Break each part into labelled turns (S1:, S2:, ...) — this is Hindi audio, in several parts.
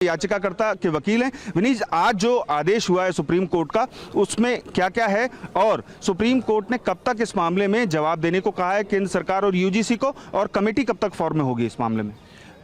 S1: याचिकाकर्ता के वकील हैं। विनीत, आज जो आदेश हुआ है सुप्रीम कोर्ट का, उसमें क्या क्या है और सुप्रीम कोर्ट ने कब तक इस मामले में जवाब देने को कहा है केंद्र सरकार और यूजीसी को, और कमेटी कब तक फॉर्म में होगी इस मामले में?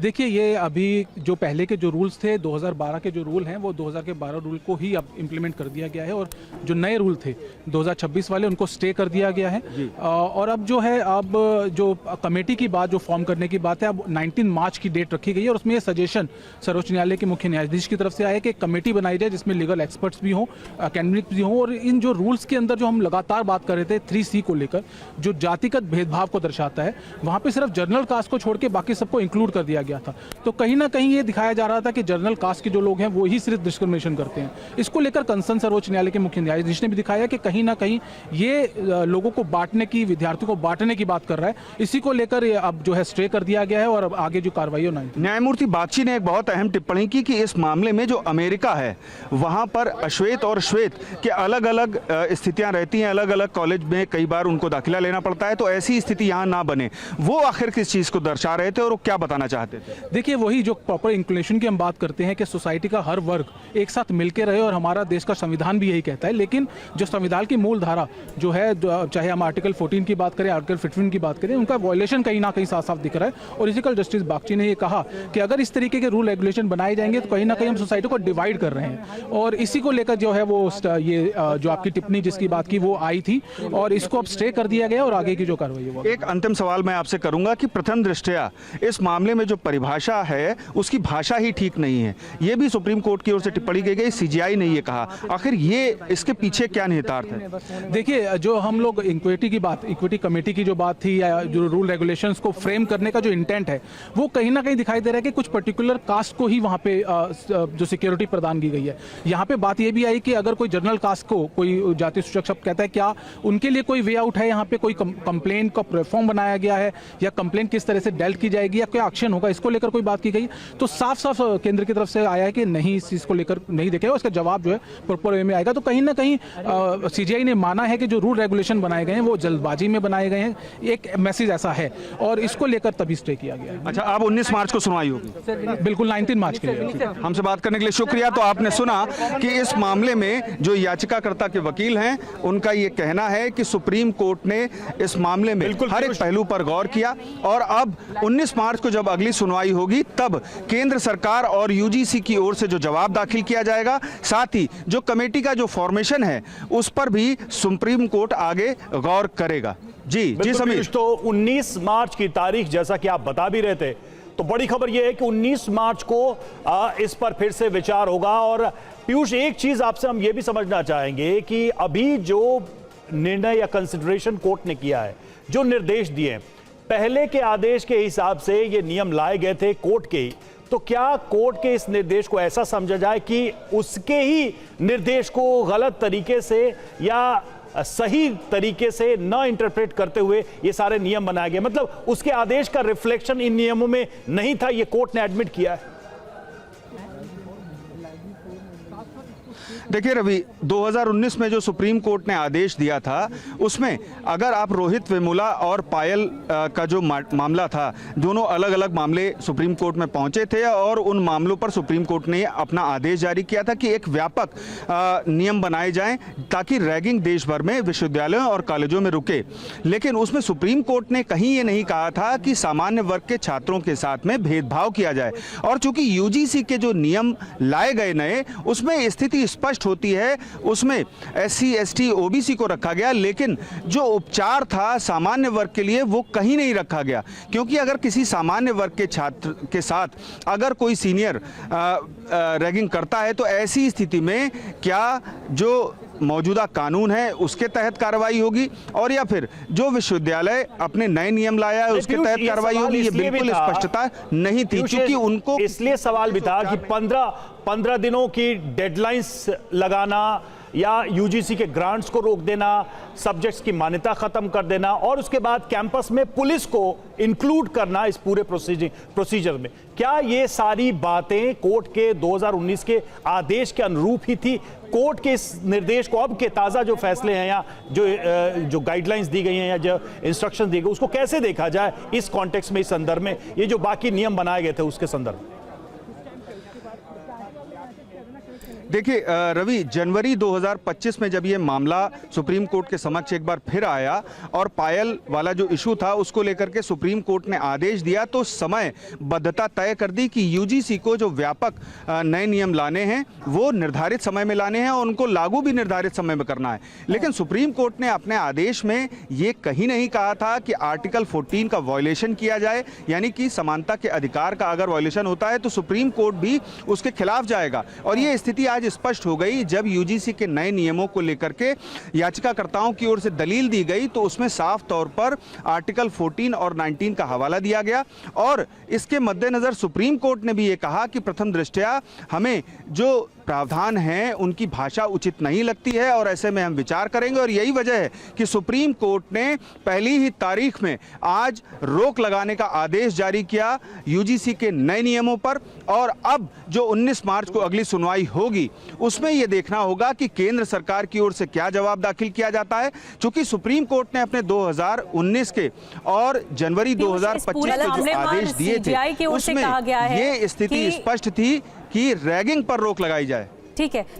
S2: देखिए, ये अभी जो पहले के जो रूल्स थे 2012 के जो रूल हैं वो 2012 रूल को ही अब इम्प्लीमेंट कर दिया गया है, और जो नए रूल थे 2026 वाले उनको स्टे कर दिया गया है। और अब जो है, अब जो कमेटी की बात, जो फॉर्म करने की बात है, अब 19 मार्च की डेट रखी गई है। और उसमें ये सजेशन सर्वोच्च न्यायालय के मुख्य न्यायाधीश की तरफ से आया है कि कमेटी बनाई जाए जिसमें लीगल एक्सपर्ट्स भी हों, अकेडमिक भी हों, और इन जो रूल्स के अंदर जो हम लगातार बात कर रहे थे 3C को लेकर, जो जातिगत भेदभाव को दर्शाता है, वहाँ पर सिर्फ जनरल कास्ट को छोड़ के बाकी सबको इंक्लूड कर दिया गया था। तो कहीं ना कहीं ये दिखाया जा रहा था कि जनरल कास्ट के जो लोग हैं वो ही सिर्फ डिस्क्रिमिनेशन करते हैं। इसको लेकर कंसर्न सर्वोच्च न्यायालय के मुख्य न्यायाधीश ने भी दिखाया कि कहीं ना कहीं ये लोगों को बांटने की, विद्यार्थियों को बांटने की बात कर रहा है। इसी को लेकर अब जो है स्टे कर दिया गया है और अब आगे जो कार्रवाई होना है।
S1: न्यायमूर्ति बागची ने एक बहुत अहम टिप्पणी की कि इस मामले में जो अमेरिका है वहां पर अश्वेत और श्वेत के अलग अलग स्थितियां रहती हैं, अलग अलग कॉलेज में कई बार उनको दाखिला लेना पड़ता है, तो ऐसी स्थिति यहाँ ना बने। वो आखिर किस चीज को दर्शा रहे थे और वो क्या बताना चाहते थे?
S2: देखिए, वही जो प्रॉपर इंक्लूजन की हम बात करते हैं कि सोसाइटी का हर वर्ग एक साथ मिलकर रहे, और हमारा देश का संविधान भी यही कहता है। लेकिन जो संविधान की मूल धारा जो है, चाहे हम आर्टिकल 14 की बात करें, आर्टिकल 15 की बात करें, उनका वायलेशन कहीं ना कहीं साफ साफ दिख रहा है। और इसी जस्टिस बागची ने ये कहा कि अगर इस तरीके के रूल रेगुलेशन बनाए जाएंगे तो कहीं ना कहीं हम सोसाइटी को डिवाइड कर रहे हैं। और इसी को लेकर जो है वो ये जो आपकी टिप्पणी जिसकी बात की वो आई थी, और इसको अब स्टे कर दिया गया और आगे की जो कार्रवाई है।
S1: एक अंतिम सवाल मैं आपसे करूंगा कि प्रथम दृष्टया इस मामले में जो परिभाषा है उसकी भाषा ही ठीक नहीं है, ये भी सुप्रीम कोर्ट की ओर से टिप्पणी की गई, सीजीआई ने ये कहा। आखिर ये इसके पीछे क्या निहितार्थ है?
S2: देखिए, जो हम लोग इक्विटी कमेटी की जो बात थी, या जो रूल रेगुलेशंस को फ्रेम करने का जो इंटेंट है, वो कहीं ना कहीं दिखाई दे रहा है कि कुछ पर्टिकुलर कास्ट को ही वहाँ पे जो सिक्योरिटी प्रदान की गई है। यहाँ पे बात ये भी आई कि अगर कोई जनरल कास्ट को कोई जातीय सूचक शब्द कहता है, क्या उनके लिए कोई वे आउट है? यहाँ पे कोई कंप्लेन का प्लेटफॉर्म बनाया गया है, या कंप्लेन किस तरह से डेल्ट की जाएगी, या क्या एक्शन होगा, इसको लेकर कोई बात की गई? तो साफ साफ केंद्र की तरफ से आया है कि नहीं, इस चीज को लेकर नहीं देखेगा, उसका जवाब जो है प्रॉपर वे में आएगा। तो कहीं ना कहीं सीजीआई ने माना है कि जो रूल रेगुलेशन बनाए गए हैं वो जल्दबाजी में बनाए गए हैं, एक मैसेज ऐसा है, और इसको लेकर तभी स्टे किया गया है।
S1: अच्छा, अब 19 मार्च को सुनवाई होगी?
S2: बिल्कुल, 19 मार्च के लिए।
S1: हमसे बात करने के लिए शुक्रिया। तो आपने सुना कि इस मामले में जो याचिकाकर्ता के वकील हैं उनका ये कहना है कि सुप्रीम कोर्ट ने इस मामले में हर एक पहलू पर गौर किया, और अब 19 मार्च को जब अगली सुनवाई होगी तब केंद्र सरकार और यूजीसी की ओर से जो जवाब दाखिल किया जाएगा, साथ ही जो कमेटी का जो फॉर्मेशन है उस पर भी सुप्रीम कोर्ट आगे गौर करेगा। जी समीर।
S3: तो 19 मार्च की तारीख जैसा कि आप बता भी रहे थे, तो बड़ी खबर यह है कि 19 मार्च को इस पर फिर से विचार होगा। और पीयूष, एक चीज आपसे हम यह भी समझना चाहेंगे कि अभी जो निर्णय या कंसिडरेशन कोर्ट ने किया है, जो निर्देश दिए, पहले के आदेश के हिसाब से ये नियम लाए गए थे कोर्ट के ही, तो क्या कोर्ट के इस निर्देश को ऐसा समझा जाए कि उसके ही निर्देश को गलत तरीके से या सही तरीके से न इंटरप्रेट करते हुए ये सारे नियम बनाए गए? मतलब उसके आदेश का रिफ्लेक्शन इन नियमों में नहीं था, ये कोर्ट ने एडमिट किया है।
S1: देखिए रवि, 2019 में जो सुप्रीम कोर्ट ने आदेश दिया था उसमें अगर आप रोहित वेमुला और पायल का जो मामला था, दोनों अलग अलग मामले सुप्रीम कोर्ट में पहुंचे थे, और उन मामलों पर सुप्रीम कोर्ट ने अपना आदेश जारी किया था कि एक व्यापक नियम बनाए जाएं ताकि रैगिंग देश भर में विश्वविद्यालयों और कॉलेजों में रुके। लेकिन उसमें सुप्रीम कोर्ट ने कहीं ये नहीं कहा था कि सामान्य वर्ग के छात्रों के साथ में भेदभाव किया जाए। और चूंकि यूजीसी के जो नियम लाए गए नए, उसमें स्थिति स्पष्ट होती है, उसमें SC ST OBC को रखा गया, लेकिन जो उपचार था सामान्य वर्ग के लिए वो कहीं नहीं रखा गया। क्योंकि अगर किसी सामान्य वर्ग के छात्र के साथ अगर कोई सीनियर रैगिंग करता है तो ऐसी स्थिति में क्या जो मौजूदा कानून है उसके तहत कार्रवाई होगी, और या फिर जो विश्वविद्यालय अपने नए नियम लाया है उसके तहत कार्रवाई होगी? ये बिल्कुल स्पष्टता नहीं थी, क्योंकि उनको
S3: इसलिए सवाल भी था कि 15 दिनों की डेडलाइंस लगाना, या यूजीसी के ग्रांट्स को रोक देना, सब्जेक्ट्स की मान्यता खत्म कर देना, और उसके बाद कैंपस में पुलिस को इंक्लूड करना इस पूरे प्रोसीजर में, क्या ये सारी बातें कोर्ट के 2019 के आदेश के अनुरूप ही थी? कोर्ट के इस निर्देश को, अब के ताज़ा जो फैसले हैं या जो गाइडलाइंस दी गई हैं या जो इंस्ट्रक्शन दी गई, उसको कैसे देखा जाए इस कॉन्टेक्स्ट में, इस संदर्भ में, ये जो बाकी नियम बनाए गए थे उसके संदर्भ में?
S1: देखिए रवि, जनवरी 2025 में जब ये मामला सुप्रीम कोर्ट के समक्ष एक बार फिर आया और पायल वाला जो इशू था उसको लेकर के सुप्रीम कोर्ट ने आदेश दिया, तो समय बद्धता तय कर दी कि यूजीसी को जो व्यापक नए नियम लाने हैं वो निर्धारित समय में लाने हैं और उनको लागू भी निर्धारित समय में करना है। लेकिन सुप्रीम कोर्ट ने अपने आदेश में ये कहीं नहीं कहा था कि आर्टिकल 14 का वायलेशन किया जाए, यानी कि समानता के अधिकार का अगर वायलेशन होता है तो सुप्रीम कोर्ट भी उसके खिलाफ जाएगा। और ये स्थिति आज स्पष्ट हो गई जब यूजीसी के नए नियमों को लेकर के याचिकाकर्ताओं की ओर से दलील दी गई, तो उसमें साफ तौर पर आर्टिकल 14 और 19 का हवाला दिया गया। और इसके मद्देनजर सुप्रीम कोर्ट ने भी ये कहा कि प्रथम दृष्टया हमें जो प्रावधान हैं उनकी भाषा उचित नहीं लगती है और ऐसे में हम विचार करेंगे। और यही वजह है कि सुप्रीम कोर्ट ने पहली ही तारीख में आज रोक लगाने का आदेश जारी किया यूजीसी के नए नियमों पर। और अब जो 19 मार्च को अगली सुनवाई होगी उसमें यह देखना होगा कि केंद्र सरकार की ओर से क्या जवाब दाखिल किया जाता है, क्योंकि सुप्रीम कोर्ट ने अपने 2019 के और जनवरी 2025 के जो आदेश दिए थे उसमें ये स्थिति स्पष्ट थी कि रैगिंग पर रोक लगाई जाए।
S4: ठीक है।